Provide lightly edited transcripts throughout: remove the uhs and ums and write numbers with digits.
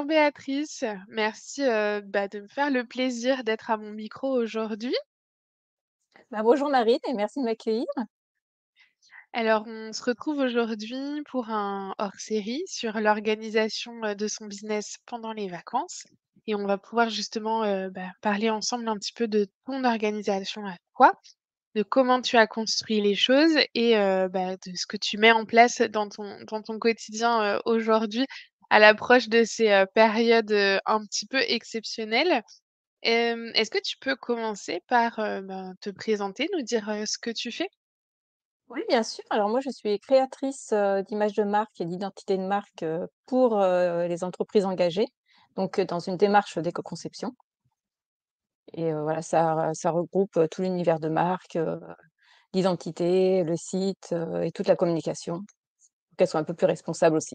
Bonjour Béatrice, merci de me faire le plaisir d'être à mon micro aujourd'hui. Bah, bonjour Marine et merci de m'accueillir. Alors, on se retrouve aujourd'hui pour un hors-série sur l'organisation de son business pendant les vacances. Et on va pouvoir justement parler ensemble un petit peu de ton organisation à toi, de comment tu as construit les choses et de ce que tu mets en place dans ton quotidien aujourd'hui à l'approche de ces périodes un petit peu exceptionnelles. Est-ce que tu peux commencer par, te présenter, nous dire, ce que tu fais? Oui, bien sûr. Alors moi, je suis créatrice d'images de marque et d'identité de marque pour les entreprises engagées, donc dans une démarche d'éco-conception. Et voilà, ça regroupe tout l'univers de marque, l'identité, le site et toute la communication, pour qu'elles soient un peu plus responsables aussi.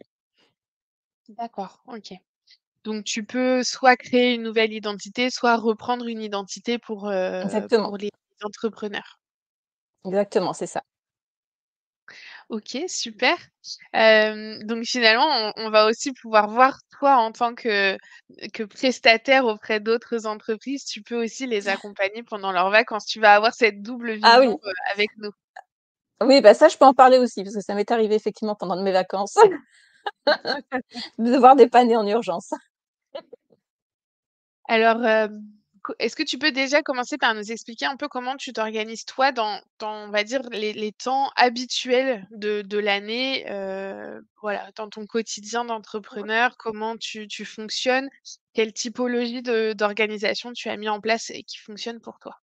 D'accord, OK. Donc tu peux soit créer une nouvelle identité, soit reprendre une identité Exactement, pour les entrepreneurs. exactement, c'est ça. OK, super. Donc finalement, on va aussi pouvoir voir toi en tant que prestataire auprès d'autres entreprises, tu peux aussi les accompagner pendant leurs vacances. Tu vas avoir cette double Ah vision, oui, avec nous. oui, bah ça, je peux en parler aussi, parce que ça m'est arrivé effectivement pendant mes vacances de devoir dépanner en urgence. Alors, est-ce que tu peux déjà commencer par nous expliquer un peu comment tu t'organises toi on va dire les temps habituels de l'année, voilà, dans ton quotidien d'entrepreneur, comment tu fonctionnes? Quelle typologie d'organisation tu as mis en place et qui fonctionne pour toi?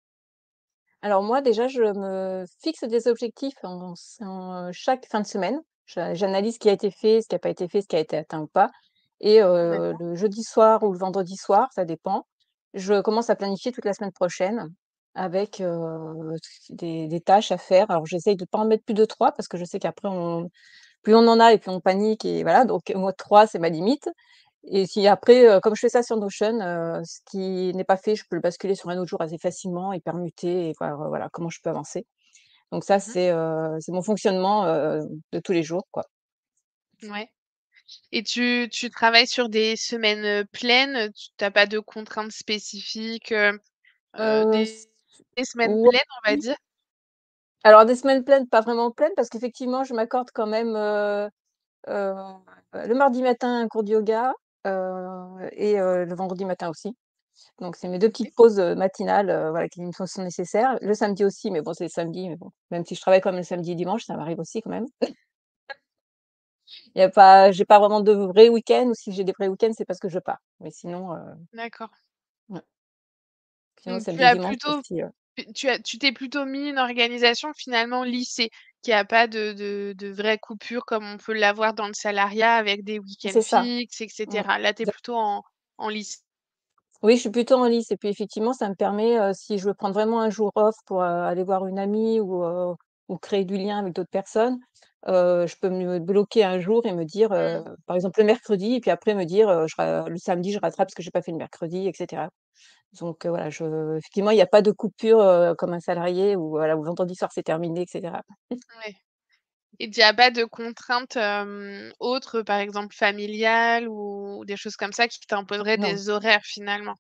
Alors moi, déjà, je me fixe des objectifs chaque fin de semaine. J'analyse ce qui a été fait, ce qui a pas été fait, ce qui a été atteint ou pas. Et D'accord. le jeudi soir ou le vendredi soir, ça dépend, je commence à planifier toute la semaine prochaine avec, des tâches à faire. Alors j'essaye de pas en mettre plus de 3 parce que je sais qu'après plus on en a et plus on panique et voilà, donc moi 3 c'est ma limite. Et si après, comme je fais ça sur Notion, ce qui n'est pas fait, je peux le basculer sur un autre jour assez facilement et permuter et voir, voilà, comment je peux avancer. Donc ça, Mmh. c'est mon fonctionnement, de tous les jours, quoi. Ouais, et tu travailles sur des semaines, pleines? Tu pas de contraintes spécifiques, S des semaines ouais, pleines, on va dire? alors des semaines pleines, pas vraiment pleines parce qu'effectivement, je m'accorde quand même, heu, le mardi matin un cours de yoga, et le vendredi matin aussi. Donc c'est mes 2 OK. petites pauses, matinales, voilà, qui me sont nécessaires. Le samedi aussi, mais bon, c'est le samedi, mais bon, même si je travaille quand même le samedi et dimanche, ça m'arrive aussi quand même. J'ai pas vraiment de vrais week-ends ou si j'ai des vrais week-ends, c'est parce que je pars. Mais sinon, D'accord. ouais, sinon Donc samedi et dimanche aussi, tu t'es plutôt mis une organisation finalement lissée, qui a pas de vraie coupure comme on peut l'avoir dans le salariat avec des week-ends c'est ça. fixes et Mmh. cetera. Là, tu es Exact. plutôt en lisse. Oui, je suis plutôt en lice et puis effectivement, ça me permet, si je veux prendre vraiment un jour off pour, aller voir une amie ou créer du lien avec d'autres personnes, je peux me bloquer un jour et me dire, Mmh. par exemple le mercredi et puis après me dire, le samedi, je rattrape ce que j'ai pas fait le mercredi et cetera. Donc voilà, je effectivement, il y a pas de coupure, comme un salarié où voilà, où vendredi soir c'est terminé et cetera. Ouais, et tu as pas de contraintes, autres, par exemple familiales ou des choses comme ça qui t'imposeraient Non, des horaires finalement?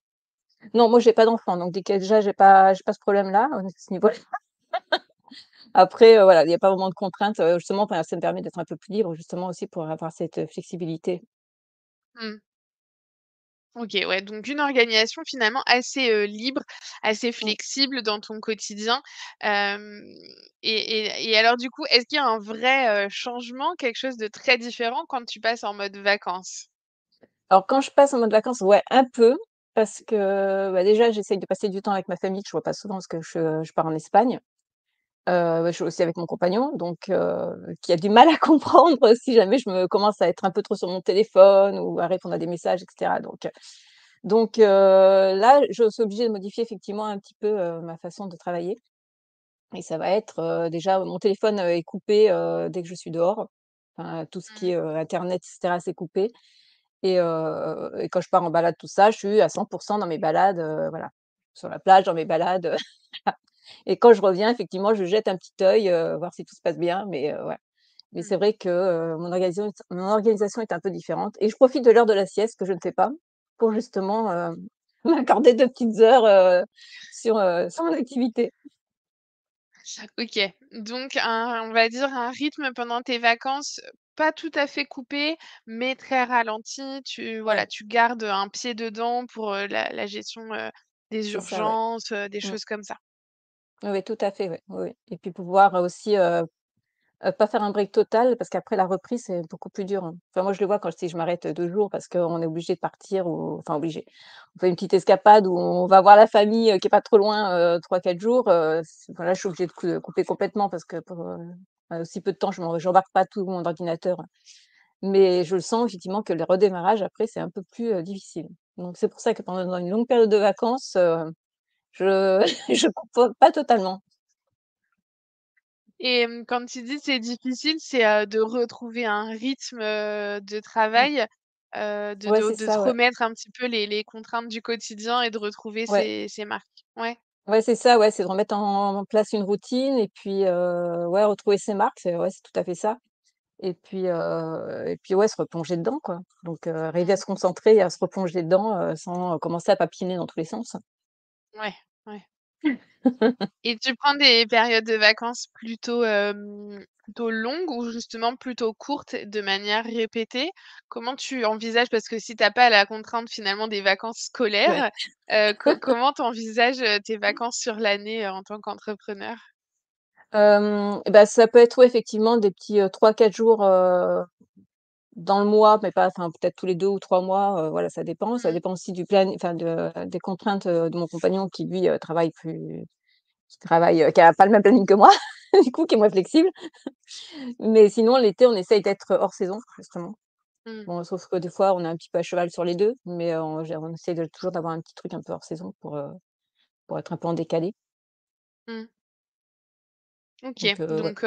non, moi j'ai pas d'enfant donc déjà j'ai pas ce problème-là, à ce niveau-là. Après, voilà, il y a pas vraiment de contraintes, justement, enfin, ça me permet d'être un peu plus libre justement aussi pour avoir cette, flexibilité. Mmh. OK, ouais, donc une organisation finalement assez, libre, assez Mmh. flexible dans ton quotidien. Hem et alors du coup, est-ce qu'il y a un vrai, changement, quelque chose de très différent quand tu passes en mode vacances? Alors quand je passe en mode vacances, ouais, un peu, parce que, bah, déjà j'essaye de passer du temps avec ma famille que je vois pas souvent parce que je pars en Espagne. Je suis aussi avec mon compagnon donc qui a du mal à comprendre si jamais je me commence à être un peu trop sur mon téléphone ou à répondre à des messages et cetera là, je suis obligée de modifier effectivement un petit peu, ma façon de travailler et ça va être, déjà mon téléphone, est coupé, dès que je suis dehors. Enfin, tout ce qui Mmh. est, internet et cetera, c'est coupé et quand je pars en balade, tout ça, je suis à 100 dans mes balades, voilà, sur la plage, dans mes balades, et quand je reviens, effectivement, je jette un petit œil, voir si tout se passe bien, mais ouais. Mais Mmh. c'est vrai que, mon organisation est un peu différente et je profite de l'heure de la sieste que je ne fais pas pour justement, m'accorder 2 petites heures, sur mon activité. OK, donc on va dire un rythme pendant tes vacances, pas tout à fait coupé, mais très ralenti. Ouais, Tu gardes un pied dedans pour, la gestion, des c'est ça, ouais. urgences, des Mmh. choses comme ça. Oui, oui, tout à fait, ouais. Oui, oui et puis pouvoir, aussi, pas faire un break total parce qu'après la reprise, c'est beaucoup plus dur, hein. Enfin, moi, je le vois quand si je m'arrête, 2 jours parce qu'on est obligé de partir ou enfin obligé. On fait une petite escapade où on va voir la famille, qui est pas trop loin, 3-4 jours, voilà, je suis obligée de couper complètement parce que pour, aussi peu de temps, j'embarque pas tout mon ordinateur. Mais je le sens effectivement que le redémarrage après, c'est un peu plus, difficile. Donc c'est pour ça que pendant une longue période de vacances, je je coupe pas totalement. Et quand tu dis c'est difficile, c'est, de retrouver un rythme, de Mmh. travail, Ouais, c'est de te ça, ouais. remettre un petit peu les contraintes du quotidien et de retrouver Ouais. ces marques? Ouais. Ouais, c'est ça, ouais, c'est de remettre en place une routine et puis, ouais, retrouver ses marques, c'est tout à fait ça et puis, ouais, se replonger dedans, quoi. Donc, arriver à Mmh. se concentrer et à se replonger dedans, sans commencer à papiner dans tous les sens. Ouais, ouais. Et tu prends des périodes de vacances plutôt longues ou justement plutôt courtes de manière répétée? Comment tu envisages parce que si tu as pas la contrainte finalement des vacances Ouais. scolaires, comment tu envisages, tes vacances sur l'année, en tant qu'entrepreneur? Et bah, ça peut être, ouais, effectivement des petits, 3-4 jours, dans le mois, mais pas enfin, peut-être tous les 2 ou 3 mois, voilà, ça dépend. Ça Mmh. dépend aussi enfin des contraintes, de mon compagnon qui lui, qui a pas le même planning que moi, du coup, qui est moins flexible. Mais sinon, l'été, on essaye d'être hors saison, justement. Mmh. Bon, sauf que des fois, on est un petit peu à cheval sur les 2, mais on essaie de toujours d'avoir un petit truc un peu hors saison pour être un peu en décalé. Mmh. OK, Ouais, donc donc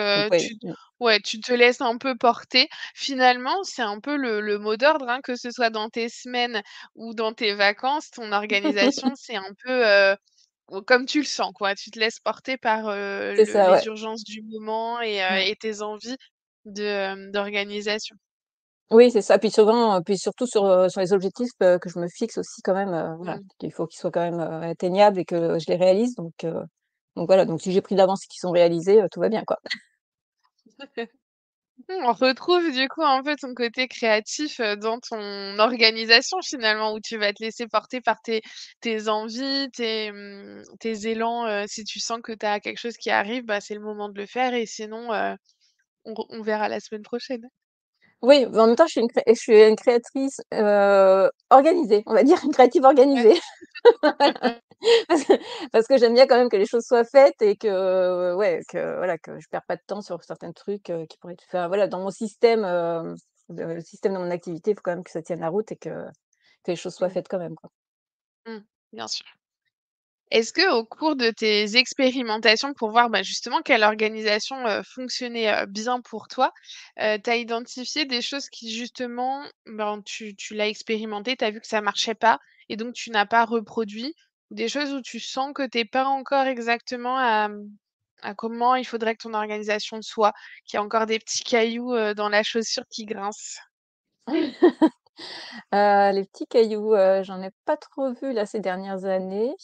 ouais, mmh. tu te laisses un peu porter. Finalement, c'est un peu le mot d'ordre, hein, que ce soit dans tes semaines ou dans tes vacances, ton organisation, c'est un peu, comme tu le sens, quoi. Tu te laisses porter par, C'est le ça, les ouais. urgences du moment Mmh. et tes envies d'organisation. Oui, c'est ça. Puis surtout sur les objectifs, que je me fixe aussi quand même, voilà, Mmh. qu'il faut qu'ils soient quand même, atteignables et que je les réalise donc voilà, donc si j'ai pris d'avance et qu'ils sont réalisés, tout va bien, quoi. On retrouve du coup un peu ton côté créatif, dans ton organisation finalement, où tu vas te laisser porter par tes envies, tes élans, si tu sens que tu as quelque chose qui arrive, bah, c'est le moment de le faire et sinon, on verra la semaine prochaine. Oui, mais en même temps, je suis une créatrice, organisée, on va dire, une créative Ouais. organisée. Parce que parce que j'aime bien quand même que les choses soient faites et que, ouais, que voilà, que je perds pas de temps sur certains trucs, qui pourraient être faits voilà, dans mon système, le système de mon activité, il faut quand même que ça tienne la route et que les choses soient Mmh. faites quand même, quoi. Mmh. Bien sûr. Est-ce que au cours de tes expérimentations pour voir, bah, justement quelle organisation, fonctionnait, bien pour toi, tu as identifié des choses qui justement, ben, tu l'as expérimenté, tu as vu que ça marchait pas et donc tu n'as pas reproduit? Ou des choses où tu sens que tu es pas encore exactement à comment il faudrait que ton organisation soit, qu'il y a encore des petits cailloux, dans la chaussure qui grincent? Les petits cailloux, j'en ai pas trop vu là ces dernières années.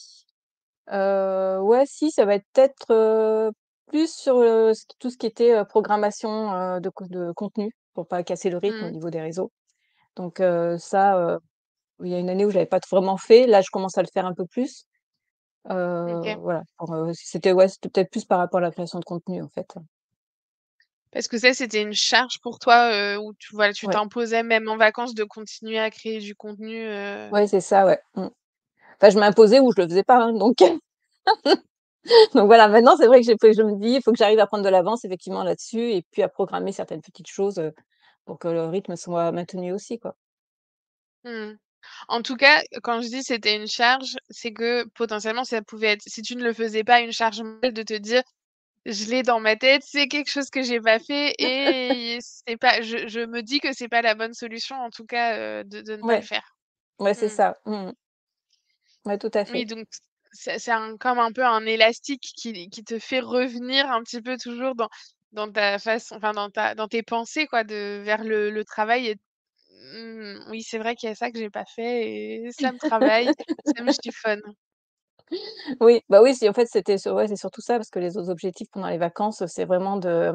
Ouais, si, ça va être peut-être, plus sur, tout ce qui était, programmation, de contenu pour pas casser le rythme au Mmh. niveau des réseaux. Donc ça, il y a une année où j'avais pas vraiment fait. Là, je commence à le faire un peu plus. OK. Voilà, c'était peut-être plus par rapport à la création de contenu, en fait. Parce que ça, c'était une charge pour toi, où tu Ouais, t'imposais même en vacances de continuer à créer du contenu, ouais, c'est ça, ouais. Mmh. Enfin, je m'imposais ou je le faisais pas, hein, donc donc voilà, maintenant, c'est vrai que je me dis: «Il faut que j'arrive à prendre de l'avance effectivement là-dessus et puis à programmer certaines petites choses, pour que le rythme soit maintenu aussi, quoi». mmh. En tout cas, quand je dis c'était une charge, c'est que potentiellement ça pouvait être, si tu ne le faisais pas, une charge mentale de te dire: «Je l'ai dans ma tête, c'est quelque chose que j'ai pas fait et c'est pas je me dis que c'est pas la bonne solution en tout cas, de ne pas le Ouais, faire». ouais, c'est Mmh. ça. Mmh. Ouais, tout à Oui, fait. donc c'est comme un peu un élastique qui te fait revenir un petit peu toujours dans ta façon enfin dans tes pensées quoi de vers le travail et oui, c'est vrai qu'il y a ça que j'ai pas fait et ça me travaille, ça me chiffonne. Oui, bah, oui, si en fait, c'était sur ouais, c'est surtout ça parce que les autres objectifs pendant les vacances, c'est vraiment de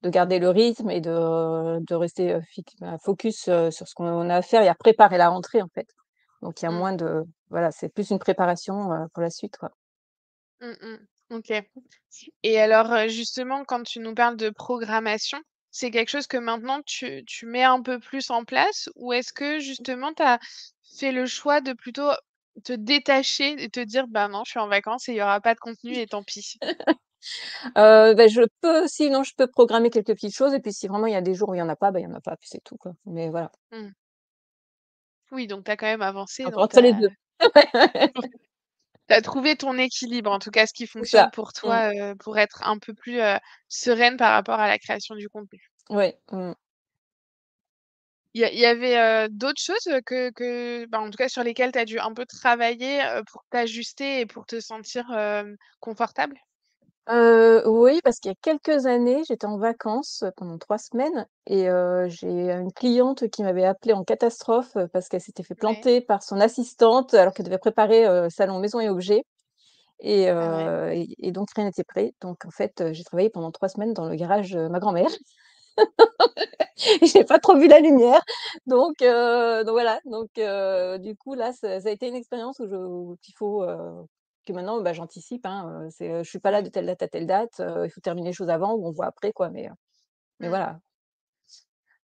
garder le rythme et de rester, focus, sur ce qu'on a à faire et à préparer la rentrée, en fait. Donc il y a Mmh. moins de voilà, c'est plus une préparation, pour la suite, quoi. Mmh mh. OK. Et alors, justement, quand tu nous parles de programmation, c'est quelque chose que maintenant tu mets un peu plus en place? Ou est-ce que justement tu as fait le choix de plutôt te détacher et te dire: «Bah non, je suis en vacances et il y aura pas de contenu et tant pis»? Bah, je peux sinon je peux programmer quelques petites choses et puis si vraiment il y a des jours où il y en a pas, bah, il y en a pas, puis c'est tout, quoi. Mais voilà, Mmh. Oui, donc tu as quand même avancé un peu dans entre les ta 2. tu as trouvé ton équilibre, en tout cas ce qui C'est ça. fonctionne pour Mmh. toi, pour être un peu plus, sereine par rapport à la création du contenu. Ouais. Mmh. Il y avait, d'autres choses, que bah, en tout cas sur lesquelles tu as dû un peu travailler, pour t'ajuster et pour te sentir, confortable? Oui, parce qu'il y a quelques années, j'étais en vacances, pendant 3 semaines et j'ai une cliente qui m'avait appelée en catastrophe, parce qu'elle s'était fait Ouais. planter par son assistante alors qu'elle devait préparer, salon maison et objets Ah ouais. et donc rien n'était prêt. Donc en fait, j'ai travaillé pendant 3 semaines dans le garage de ma grand-mère et j'ai pas trop vu la lumière. Donc voilà, du coup là, ça a été une expérience où qu'il faut, que maintenant, bah, j'anticipe, hein, je suis pas là Mmh. de telle date à telle date, il faut terminer les choses avant ou on voit après quoi, mais Mmh. voilà.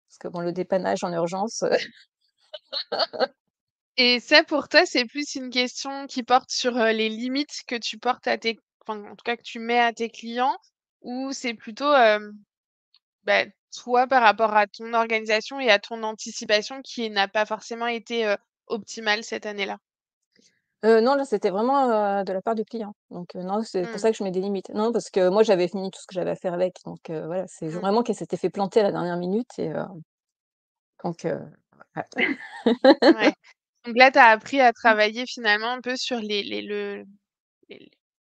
Parce que bon, le dépannage en urgence, Et ça pour toi, c'est plus une question qui porte sur, les limites que tu portes à tes enfin, en tout cas que tu mets à tes clients? Ou c'est plutôt, bah, toi par rapport à ton organisation et à ton anticipation qui n'a pas forcément été, optimale cette année-là? non, là, c'était vraiment, de la part du client. Non, c'est pour Mmh. ça que je mets des limites. Non, parce que moi, j'avais fini tout ce que j'avais à faire avec, voilà, c'est Mmh. vraiment qu'elle s'était fait planter à la dernière minute donc heu, ouais. Ouais. Donc là, tu as appris à travailler finalement un peu sur les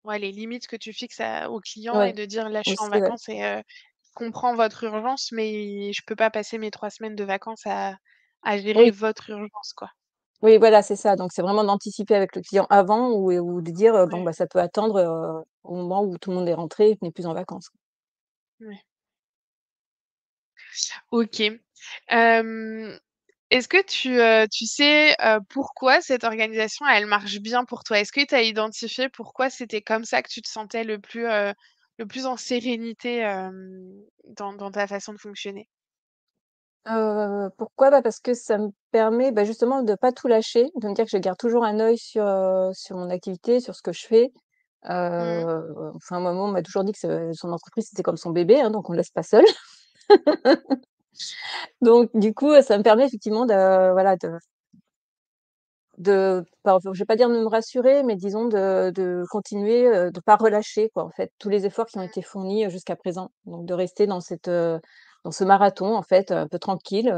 ouais, les limites que tu fixes à aux clients et Ouais, de dire: «Là, je suis en aussi, ouais. vacances et je comprends votre urgence, mais je peux pas passer mes 3 semaines de vacances à gérer Oui. votre urgence, quoi». Oui, voilà, c'est ça. Donc c'est vraiment d'anticiper avec le client avant ou de dire, «Bon, Ouais, bah, ça peut attendre, au moment où tout le monde est rentré et que n'est plus en vacances». ouais. OK. Hem, est-ce que tu sais, pourquoi cette organisation, elle marche bien pour toi? Est-ce que tu as identifié pourquoi c'était comme ça que tu te sentais le plus en sérénité, dans ta façon de fonctionner? Pourquoi? Bah, parce que ça me permet, bah, justement de pas tout lâcher, de me dire que je garde toujours un œil sur mon activité, sur ce que je fais. Mmh. Enfin, maman m'a toujours dit que son entreprise, c'était comme son bébé, hein, donc on ne laisse pas seul. Donc du coup, ça me permet effectivement voilà, pas je vais pas dire de me rassurer, mais disons de continuer, de pas relâcher quoi, en fait, tous les efforts qui ont été fournis, jusqu'à présent. Donc de rester dans ce marathon en fait, un peu tranquille,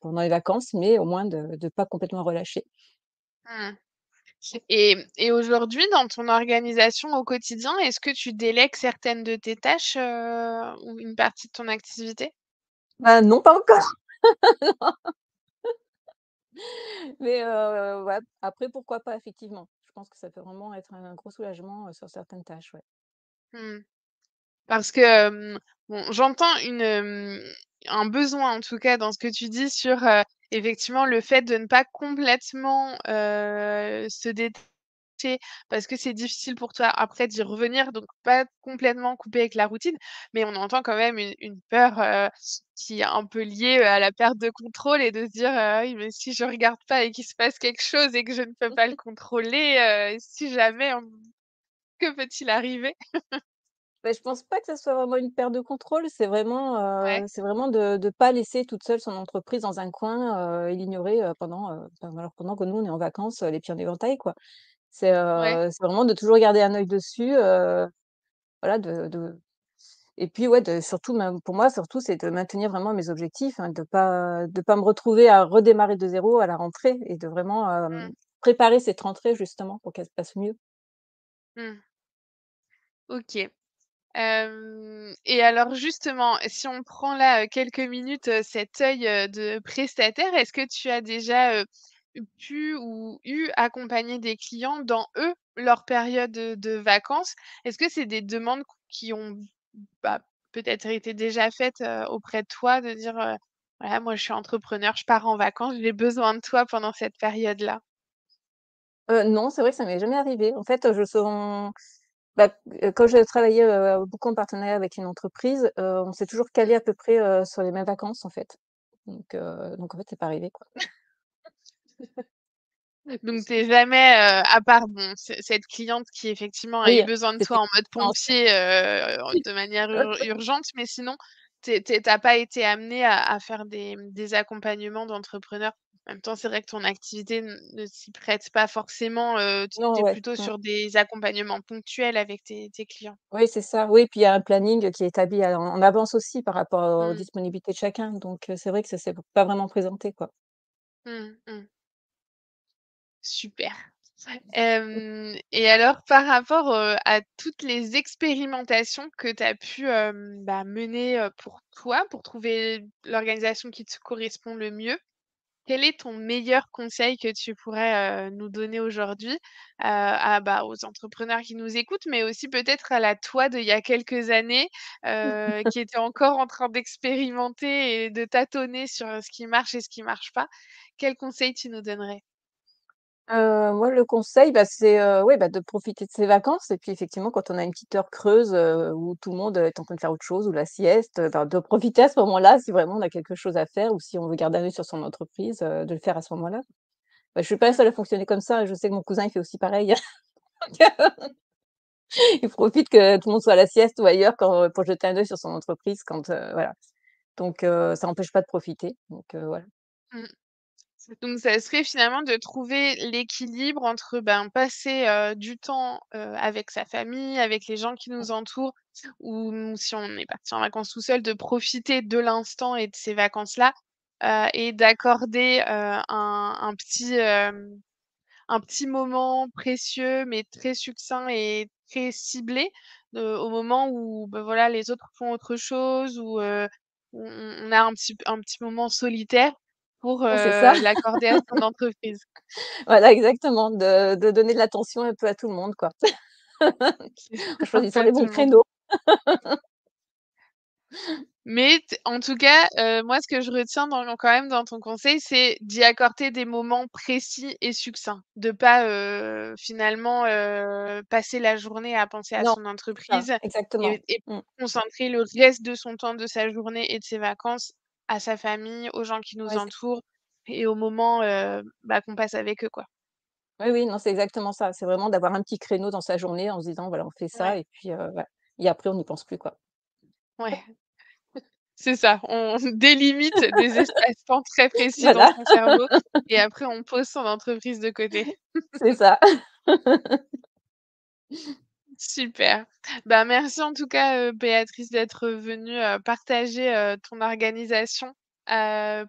pendant les vacances, mais au moins de pas complètement relâcher. Mmh. Et aujourd'hui, dans ton organisation au quotidien, est-ce que tu délègues certaines de tes tâches, ou une partie de ton activité? Bah non, pas encore, mais ouais, après pourquoi pas effectivement. Je pense que ça peut vraiment être un gros soulagement, sur certaines tâches, ouais. Mmh. Parce que, bon, j'entends un besoin en tout cas dans ce que tu dis sur, effectivement le fait de ne pas complètement, se détacher parce que c'est difficile pour toi après d'y revenir, donc pas complètement couper avec la routine. Mais on entend quand même une peur, qui est un peu liée, à la perte de contrôle et de se dire: «Oui, mais si je regarde pas et qu'il se passe quelque chose et que je ne peux pas le contrôler, si jamais que peut-il arriver?» Beh, je pense pas que ça soit vraiment une perte de contrôle, Ouais, c'est vraiment de pas laisser toute seule son entreprise dans un coin, et l'ignorer, pendant que nous on est en vacances, les pieds en éventail quoi. ouais. C'est vraiment de toujours garder un œil dessus, voilà de et puis ouais, de surtout même pour moi surtout, c'est de maintenir vraiment mes objectifs, hein, de pas me retrouver à redémarrer de zéro à la rentrée et de vraiment, Mmh, préparer cette rentrée justement pour qu'elle se passe mieux. mmh. OK. Et alors justement, si on prend là, quelques minutes, cet œil, de prestataire, est-ce que tu as déjà, pu ou eu accompagner des clients dans, eux, leur période, de vacances? Est-ce que c'est des demandes qui ont, bah, peut-être été déjà faites, auprès de toi de dire, «Voilà, moi je suis entrepreneur, je pars en vacances, j'ai besoin de toi pendant cette période-là»? Non, c'est vrai que ça m'est jamais arrivé. En fait, je son bah, quand je travaillais, beaucoup en partenariat avec une entreprise, on s'est toujours calé à peu près, sur les mêmes vacances, en fait. Donc en fait, c'est pas arrivé, quoi. Donc tu es jamais, à part bon, cette cliente qui effectivement a eu Oui, besoin de c'était toi en mode non, pompier, de manière urgente, mais sinon tu pas été amené à faire des accompagnements d'entrepreneurs? En même temps, c'est vrai que ton activité ne s'y prête pas forcément, tu non, es ouais, plutôt mmh. sur des accompagnements ponctuels avec tes clients. Oui, c'est ça. Oui, puis il y a un planning qui est établi en avance aussi par rapport aux Mmh. disponibilités de chacun, donc c'est vrai que ça s'est pas vraiment présenté, quoi. Mmh mh. Super. Et alors par rapport, à toutes les expérimentations que tu as pu, bah, mener, pour toi, pour trouver l'organisation qui te correspond le mieux, quel est ton meilleur conseil que tu pourrais, nous donner aujourd'hui, bah, aux entrepreneurs qui nous écoutent, mais aussi peut-être à la toi d'il y a quelques années, qui était encore en train d'expérimenter et de tâtonner sur, ce qui marche et ce qui marche pas? Quel conseil tu nous donnerais? Moi, le conseil, bah, c'est, ouais, bah, de profiter de ses vacances et puis effectivement, quand on a une petite heure creuse, où tout le monde est en train de faire autre chose ou la sieste, bah, de profiter à ce moment-là, si vraiment on a quelque chose à faire ou si on veut garder un œil sur son entreprise, de le faire à ce moment-là. Bah, je suis pas la seule à fonctionner comme ça, je sais que mon cousin, il fait aussi pareil. Il profite que tout le monde soit à la sieste ou ailleurs pour jeter un œil sur son entreprise quand, voilà. Donc ça empêche pas de profiter, donc voilà. Mmh. Donc ça serait finalement de trouver l'équilibre entre, ben, passer, du temps, avec sa famille, avec les gens qui nous entourent ou si on est parti en vacances tout seul, de profiter de l'instant et de ces vacances-là, et d'accorder, un petit moment précieux mais très succinct et très ciblé, au moment où, bah, voilà, les autres font autre chose ou, on a un petit moment solitaire pour, Ouais, c'est ça. l'accorder à son entreprise. Voilà, exactement, de donner de l'attention un peu à tout le monde, quoi. C'est En un peu choisissant à les tout bons le monde. créneaux. Mais en tout cas, moi, ce que je retiens quand même dans ton conseil, c'est d'y accorder des moments précis et succincts. De pas, finalement, passer la journée à penser à Non, son c'est ça, entreprise exactement. et Mmh. concentrer le reste de son temps, de sa journée et de ses vacances à sa famille, aux gens qui nous Ouais, c'est entourent et aux moments, bah, qu'on passe avec eux, quoi. oui, oui, non, c'est exactement ça. C'est vraiment d'avoir un petit créneau dans sa journée en se disant: «Voilà, on fait ça» Ouais, et puis, voilà et après on n'y pense plus, quoi. ouais, c'est ça. On délimite des espaces-temps très précis dans Voilà, son cerveau et après on pose son entreprise de côté. c'est ça. Super. Bah, merci en tout cas, Béatrice d'être venue, partager, ton organisation,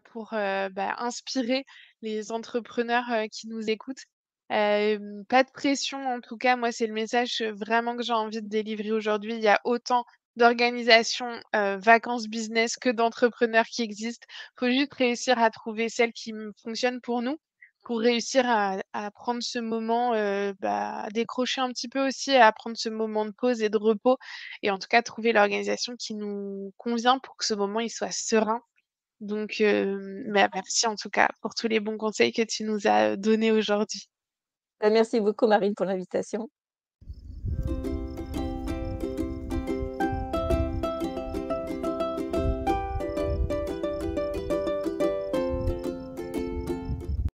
pour, bah, inspirer les entrepreneurs, qui nous écoutent. Pas de pression en tout cas, moi c'est le message, vraiment que j'ai envie de délivrer aujourd'hui. Il y a autant d'organisations, vacances business que d'entrepreneurs qui existent. Faut juste réussir à trouver celle qui fonctionne pour nous. Pour réussir à prendre ce moment, bah, à décrocher un petit peu aussi, à prendre ce moment de pause et de repos et en tout cas trouver l'organisation qui nous convient pour que ce moment il soit serein. Donc bah, merci en tout cas pour tous les bons conseils que tu nous as, donnés aujourd'hui. Bah, merci beaucoup Marine pour l'invitation.